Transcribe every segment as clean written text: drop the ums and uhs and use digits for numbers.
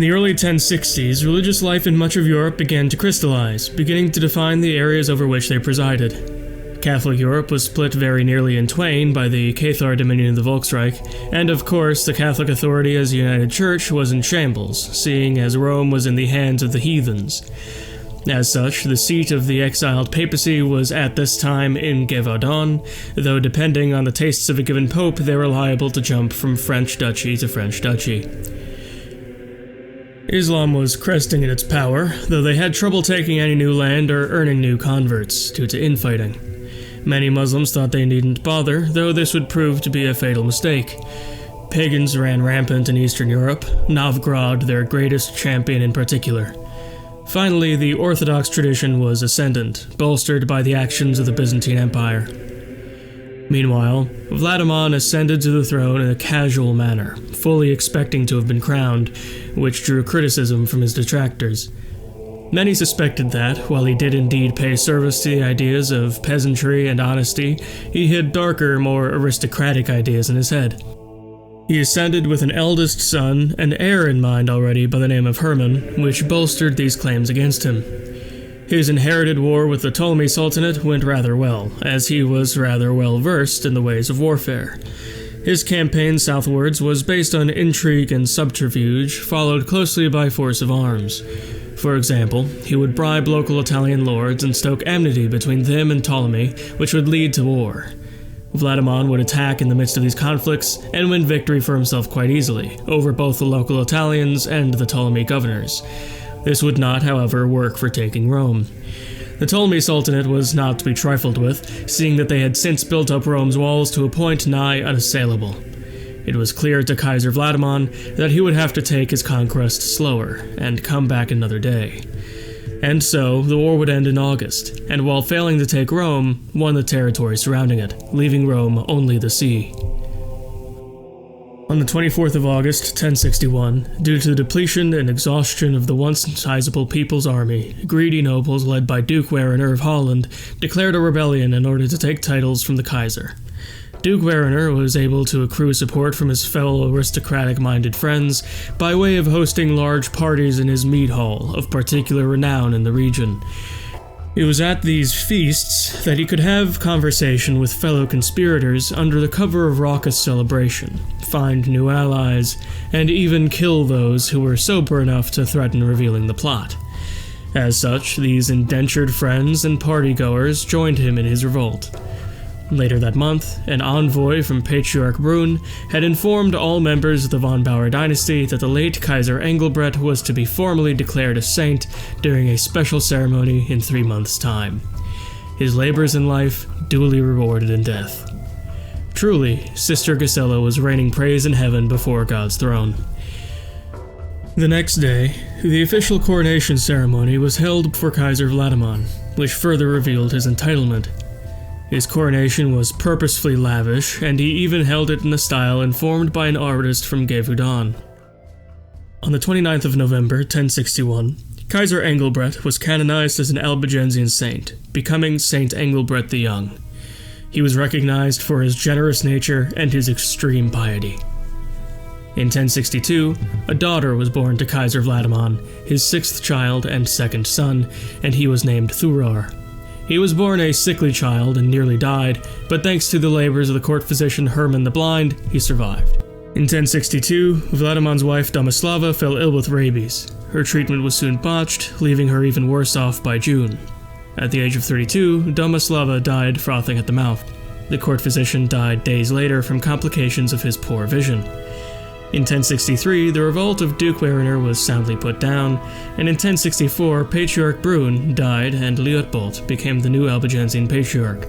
In the early 1060s, religious life in much of Europe began to crystallize, beginning to define the areas over which they presided. Catholic Europe was split very nearly in twain by the Cathar dominion of the Volksreich, and of course the Catholic authority as a united church was in shambles, seeing as Rome was in the hands of the heathens. As such, the seat of the exiled papacy was at this time in Gévaudan, though depending on the tastes of a given pope, they were liable to jump from French duchy to French duchy. Islam was cresting in its power, though they had trouble taking any new land or earning new converts, due to infighting. Many Muslims thought they needn't bother, though this would prove to be a fatal mistake. Pagans ran rampant in Eastern Europe, Novgorod their greatest champion in particular. Finally, the Orthodox tradition was ascendant, bolstered by the actions of the Byzantine Empire. Meanwhile, Vladimir ascended to the throne in a casual manner, fully expecting to have been crowned, which drew criticism from his detractors. Many suspected that, while he did indeed pay service to the ideas of peasantry and honesty, he hid darker, more aristocratic ideas in his head. He ascended with an eldest son, an heir in mind already by the name of Herman, which bolstered these claims against him. His inherited war with the Ptolemy Sultanate went rather well, as he was rather well versed in the ways of warfare. His campaign southwards was based on intrigue and subterfuge, followed closely by force of arms. For example, he would bribe local Italian lords and stoke enmity between them and Ptolemy, which would lead to war. Vladimir would attack in the midst of these conflicts and win victory for himself quite easily, over both the local Italians and the Ptolemy governors. This would not, however, work for taking Rome. The Ptolemy Sultanate was not to be trifled with, seeing that they had since built up Rome's walls to a point nigh unassailable. It was clear to Kaiser Vladimir that he would have to take his conquest slower, and come back another day. And so, the war would end in August, and while failing to take Rome, won the territory surrounding it, leaving Rome only the sea. On the 24th of August, 1061, due to the depletion and exhaustion of the once sizable people's army, greedy nobles led by Duke Wehrener of Holland declared a rebellion in order to take titles from the Kaiser. Duke Wehrener was able to accrue support from his fellow aristocratic-minded friends by way of hosting large parties in his mead hall, of particular renown in the region. It was at these feasts that he could have conversation with fellow conspirators under the cover of raucous celebration, find new allies, and even kill those who were sober enough to threaten revealing the plot. As such, these indentured friends and partygoers joined him in his revolt. Later that month, an envoy from Patriarch Brun had informed all members of the von Bauer dynasty that the late Kaiser Engelbreht was to be formally declared a saint during a special ceremony in 3 months' time. His labors in life duly rewarded in death. Truly, Sister Gisela was raining praise in heaven before God's throne. The next day, the official coronation ceremony was held for Kaiser Vladimir, which further revealed his entitlement. His coronation was purposefully lavish, and he even held it in a style informed by an artist from Gévaudan. On the 29th of November, 1061, Kaiser Engelbreht was canonized as an Albigensian saint, becoming Saint Engelbreht the Young. He was recognized for his generous nature and his extreme piety. In 1062, a daughter was born to Kaiser Vladimir, his 6th child and 2nd son, and he was named Thurar. He was born a sickly child and nearly died, but thanks to the labors of the court physician Herman the Blind, he survived. In 1062, Vladimir's wife Domislava fell ill with rabies. Her treatment was soon botched, leaving her even worse off by June. At the age of 32, Domislava died frothing at the mouth. The court physician died days later from complications of his poor vision. In 1063, the revolt of Duke Wehrener was soundly put down, and in 1064, Patriarch Brun died and Liutpold became the new Albigensian Patriarch.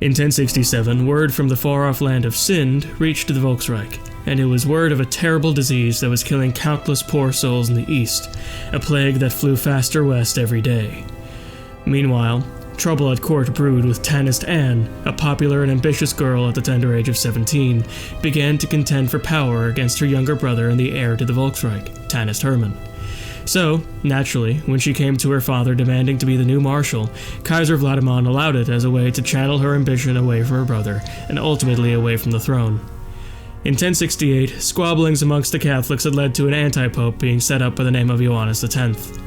In 1067, word from the far-off land of Sind reached the Volksreich, and it was word of a terrible disease that was killing countless poor souls in the east, a plague that flew faster west every day. Meanwhile, trouble at court brewed with Tanist Anne, a popular and ambitious girl at the tender age of 17, began to contend for power against her younger brother and the heir to the Volksreich, Tanist Herman. So, naturally, when she came to her father demanding to be the new marshal, Kaiser Vladimir allowed it as a way to channel her ambition away from her brother, and ultimately away from the throne. In 1068, squabblings amongst the Catholics had led to an anti-pope being set up by the name of Johannes X.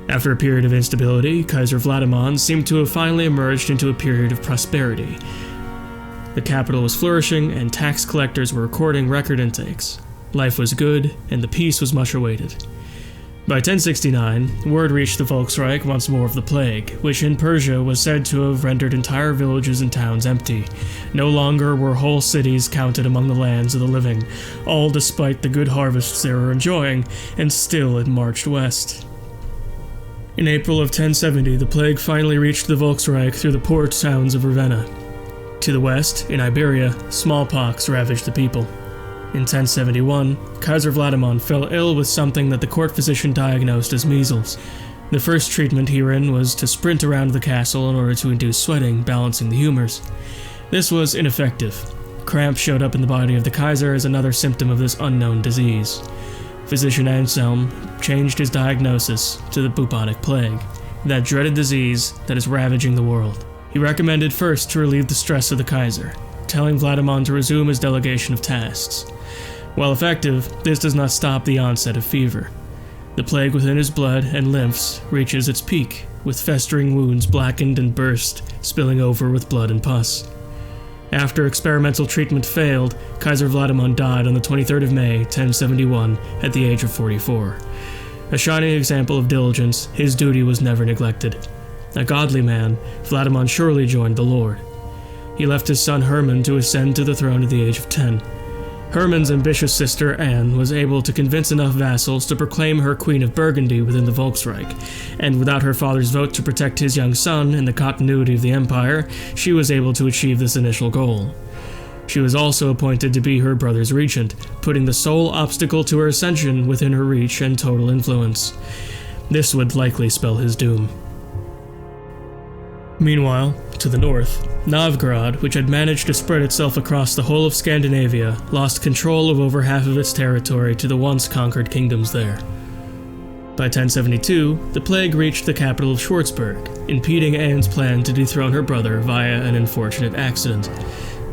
After a period of instability, Kaiser Vladimir seemed to have finally emerged into a period of prosperity. The capital was flourishing, and tax collectors were recording record intakes. Life was good, and the peace was much awaited. By 1069, word reached the Volksreich once more of the plague, which in Persia was said to have rendered entire villages and towns empty. No longer were whole cities counted among the lands of the living, all despite the good harvests they were enjoying, and still it marched west. In April of 1070, the plague finally reached the Volksreich through the port towns of Ravenna. To the west, in Iberia, smallpox ravaged the people. In 1071, Kaiser Vladimir fell ill with something that the court physician diagnosed as measles. The first treatment herein was to sprint around the castle in order to induce sweating, balancing the humors. This was ineffective. Cramp showed up in the body of the Kaiser as another symptom of this unknown disease. Physician Anselm changed his diagnosis to the bubonic plague, that dreaded disease that is ravaging the world. He recommended first to relieve the stress of the Kaiser, telling Vladimir to resume his delegation of tasks. While effective, this does not stop the onset of fever. The plague within his blood and lymphs reaches its peak, with festering wounds blackened and burst, spilling over with blood and pus. After experimental treatment failed, Kaiser Vladimir died on the 23rd of May, 1071, at the age of 44. A shining example of diligence, his duty was never neglected. A godly man, Vladimir surely joined the Lord. He left his son Herman to ascend to the throne at the age of 10. Herman's ambitious sister Anne was able to convince enough vassals to proclaim her Queen of Burgundy within the Volksreich, and without her father's vote to protect his young son and the continuity of the empire, she was able to achieve this initial goal. She was also appointed to be her brother's regent, putting the sole obstacle to her ascension within her reach and total influence. This would likely spell his doom. Meanwhile, to the north, Novgorod, which had managed to spread itself across the whole of Scandinavia, lost control of over half of its territory to the once conquered kingdoms there. By 1072, the plague reached the capital of Schwarzburg, impeding Anne's plan to dethrone her brother via an unfortunate accident.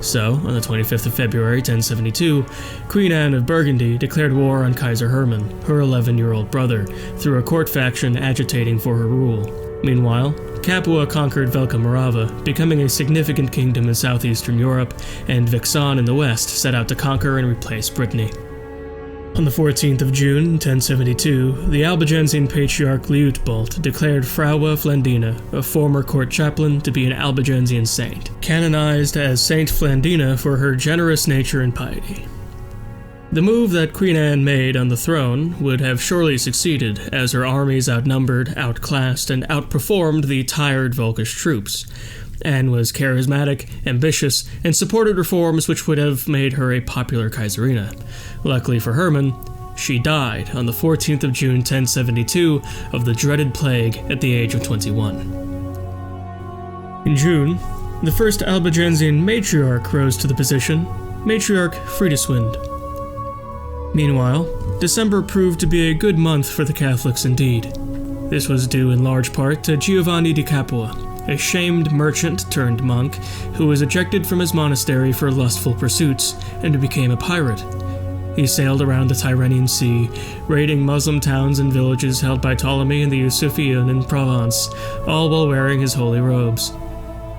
So, on the 25th of February 1072, Queen Anne of Burgundy declared war on Kaiser Herman, her 11-year-old brother, through a court faction agitating for her rule. Meanwhile, Capua conquered Velika Morava, becoming a significant kingdom in southeastern Europe, and Vexin in the west set out to conquer and replace Brittany. On the 14th of June, 1072, the Albigensian patriarch Liutbald declared Fraue Flandina, a former court chaplain, to be an Albigensian saint, canonized as Saint Flandina for her generous nature and piety. The move that Queen Anne made on the throne would have surely succeeded, as her armies outnumbered, outclassed, and outperformed the tired Volkish troops. Anne was charismatic, ambitious, and supported reforms which would have made her a popular Kaiserina. Luckily for Herman, she died on the 14th of June 1072 of the dreaded plague at the age of 21. In June, the first Albigensian matriarch rose to the position, Matriarch Friedeswind. Meanwhile, December proved to be a good month for the Catholics indeed. This was due in large part to Giovanni di Capua, a shamed merchant-turned-monk who was ejected from his monastery for lustful pursuits and became a pirate. He sailed around the Tyrrhenian Sea, raiding Muslim towns and villages held by Ptolemy and the Yusufian in Provence, all while wearing his holy robes.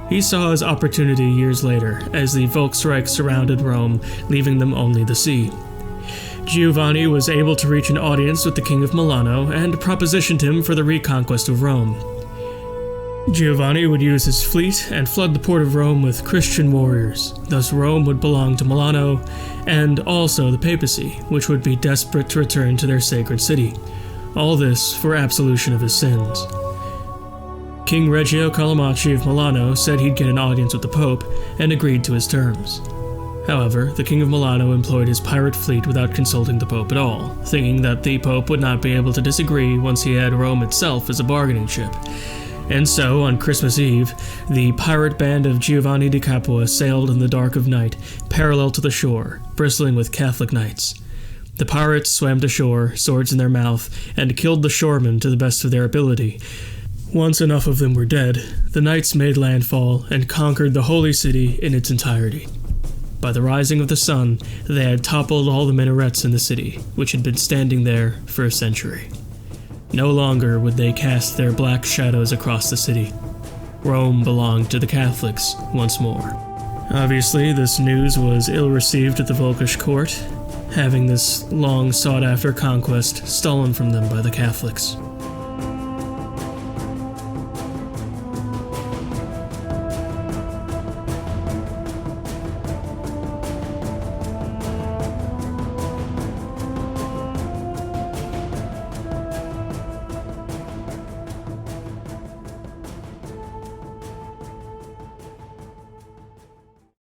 He saw his opportunity years later, as the Volksreich surrounded Rome, leaving them only the sea. Giovanni was able to reach an audience with the King of Milano and propositioned him for the reconquest of Rome. Giovanni would use his fleet and flood the port of Rome with Christian warriors, thus Rome would belong to Milano, and also the papacy, which would be desperate to return to their sacred city. All this for absolution of his sins. King Reggio Callimachi of Milano said he'd get an audience with the Pope, and agreed to his terms. However, the King of Milano employed his pirate fleet without consulting the Pope at all, thinking that the Pope would not be able to disagree once he had Rome itself as a bargaining chip. And so, on Christmas Eve, the pirate band of Giovanni di Capua sailed in the dark of night, parallel to the shore, bristling with Catholic knights. The pirates swam to shore, swords in their mouth, and killed the shoremen to the best of their ability. Once enough of them were dead, the knights made landfall and conquered the holy city in its entirety. By the rising of the sun, they had toppled all the minarets in the city, which had been standing there for a century. No longer would they cast their black shadows across the city. Rome belonged to the Catholics once more. Obviously, this news was ill-received at the Volkish court, having this long sought-after conquest stolen from them by the Catholics.